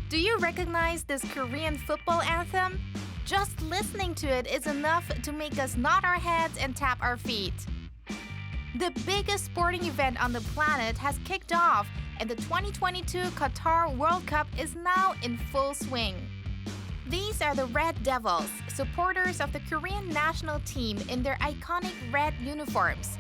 Do you recognize this Korean football anthem? Just listening to it is enough to make us nod our heads and tap our feet. The biggest sporting event on the planet has kicked off, and the 2022 Qatar World Cup is now in full swing. These are the Red Devils, supporters of the Korean national team in their iconic red uniforms.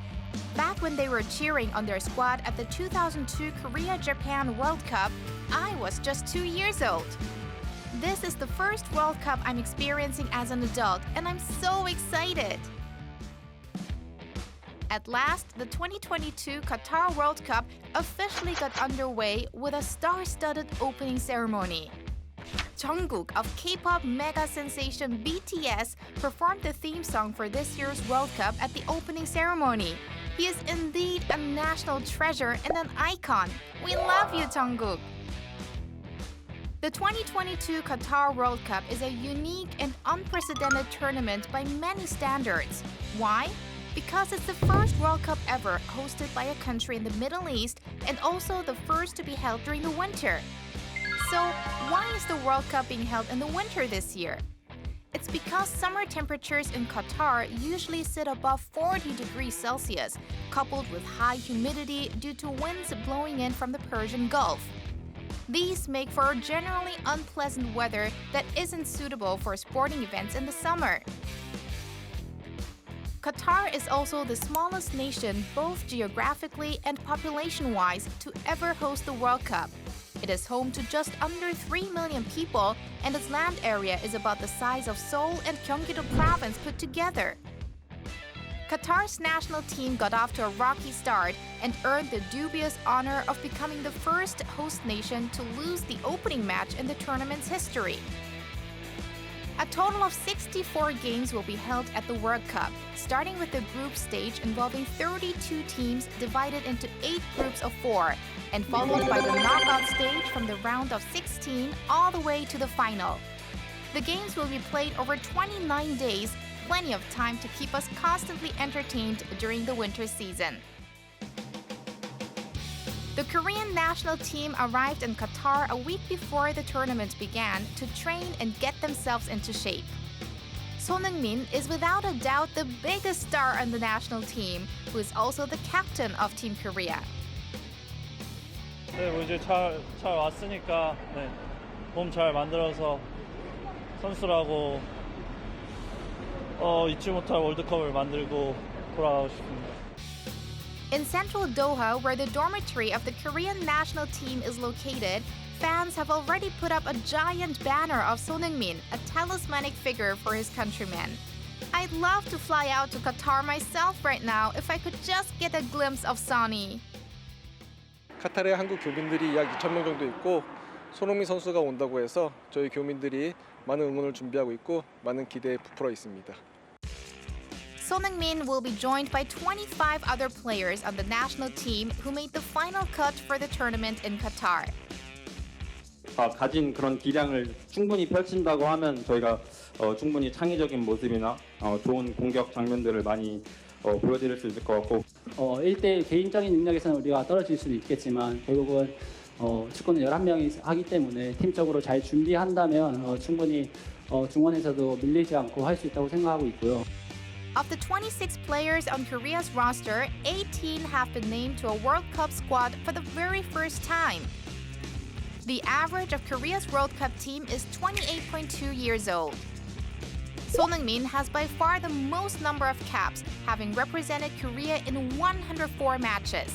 Back when they were cheering on their squad at the 2002 Korea-Japan World Cup, I was just 2 years old. This is the first World Cup I'm experiencing as an adult, and I'm so excited! At last, the 2022 Qatar World Cup officially got underway with a star-studded opening ceremony. Jungkook of K-pop mega sensation BTS performed the theme song for this year's World Cup at the opening ceremony. He is indeed a national treasure and an icon. We love you, Jungkook! The 2022 Qatar World Cup is a unique and unprecedented tournament by many standards. Why? Because it's the first World Cup ever hosted by a country in the Middle East and also the first to be held during the winter. So, why is the World Cup being held in the winter this year? It's because summer temperatures in Qatar usually sit above 40 degrees Celsius, coupled with high humidity due to winds blowing in from the Persian Gulf. These make for generally unpleasant weather that isn't suitable for sporting events in the summer. Qatar is also the smallest nation, both geographically and population-wise, to ever host the World Cup. It is home to just under 3 million people, and its land area is about the size of Seoul and Gyeonggi-do province put together. Qatar's national team got off to a rocky start and earned the dubious honor of becoming the first host nation to lose the opening match in the tournament's history. A total of 64 games will be held at the World Cup, starting with the group stage involving 32 teams divided into 8 groups of 4, and followed by the knockout stage from the round of 16 all the way to the final. The games will be played over 29 days, plenty of time to keep us constantly entertained during the winter season. The Korean national team arrived in Qatar a week before the tournament began to train and get themselves into shape. Son Heung-min is without a doubt the biggest star on the national team, who is also the captain of Team Korea. 네, 뭐 이제 잘 왔으니까 몸 잘 만들어서 선수라고 잊지 못할 월드컵을 만들고 돌아가고 싶습니다. In central Doha, where the dormitory of the Korean national team is located, fans have already put up a giant banner of Son Heung-min, a talismanic figure for his countrymen. I'd love to fly out to Qatar myself right now if I could just get a glimpse of Sonny. 카타르에 한국 교민들이 약 2,000명 정도 있고 손흥민 선수가 온다고 해서 저희 교민들이 많은 응원을 준비하고 있고 많은 기대에 부풀어 있습니다. Son Heung-min will be joined by 25 other players on the national team who made the final cut for the tournament in Qatar. 가진 그런 기량을 충분히 펼친다고 하면 저희가 충분히 창의적인 모습이나 좋은 공격 장면들을 많이 보여드릴 수 있을 것 같고 1대1 개인적인 능력에서는 우리가 떨어질 수는 있겠지만 결국은 축구는 11명이 하기 때문에 팀적으로 잘 준비한다면 충분히 중원에서도 밀리지 않고 할 수 있다고 생각하고 있고요. Of the 26 players on Korea's roster, 18 have been named to a World Cup squad for the very first time. The average of Korea's World Cup team is 28.2 years old. Son Heung-min has by far the most number of caps, having represented Korea in 104 matches.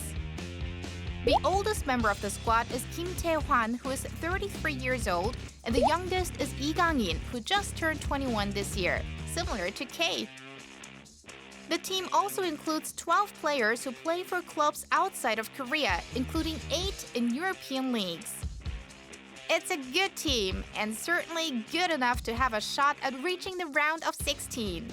The oldest member of the squad is Kim Tae-hwan, who is 33 years old, and the youngest is Lee Gang-in, who just turned 21 this year, similar to Kay. The team also includes 12 players who play for clubs outside of Korea, including 8 in European leagues. It's a good team, and certainly good enough to have a shot at reaching the round of 16.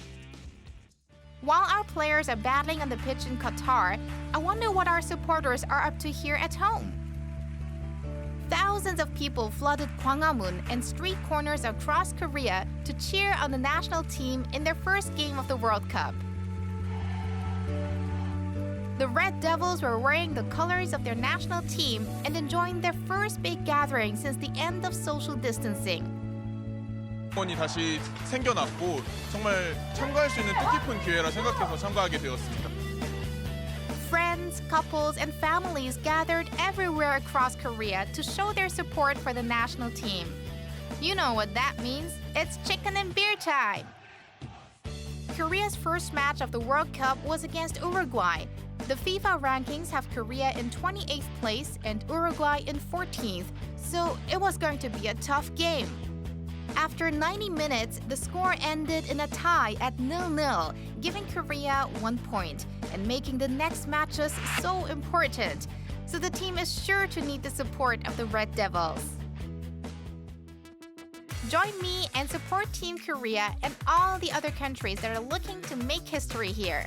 While our players are battling on the pitch in Qatar, I wonder what our supporters are up to here at home. Thousands of people flooded Gwanghwamun and street corners across Korea to cheer on the national team in their first game of the World Cup. The Red Devils were wearing the colors of their national team and enjoying their first big gathering since the end of social distancing. 이 다시 생겨났고 정말 참가할 수 있는 뜻깊은 기회라 생각해서 참가하게 되었습니다. Friends, couples, and families gathered everywhere across Korea to show their support for the national team. You know what that means. It's chicken and beer time. Korea's first match of the World Cup was against Uruguay. The FIFA rankings have Korea in 28th place and Uruguay in 14th, so it was going to be a tough game. After 90 minutes, the score ended in a tie at 0-0, giving Korea 1 point and making the next matches so important. So the team is sure to need the support of the Red Devils. Join me and support Team Korea and all the other countries that are looking to make history here.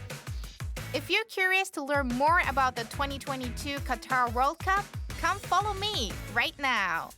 If you're curious to learn more about the 2022 Qatar World Cup, come follow me right now.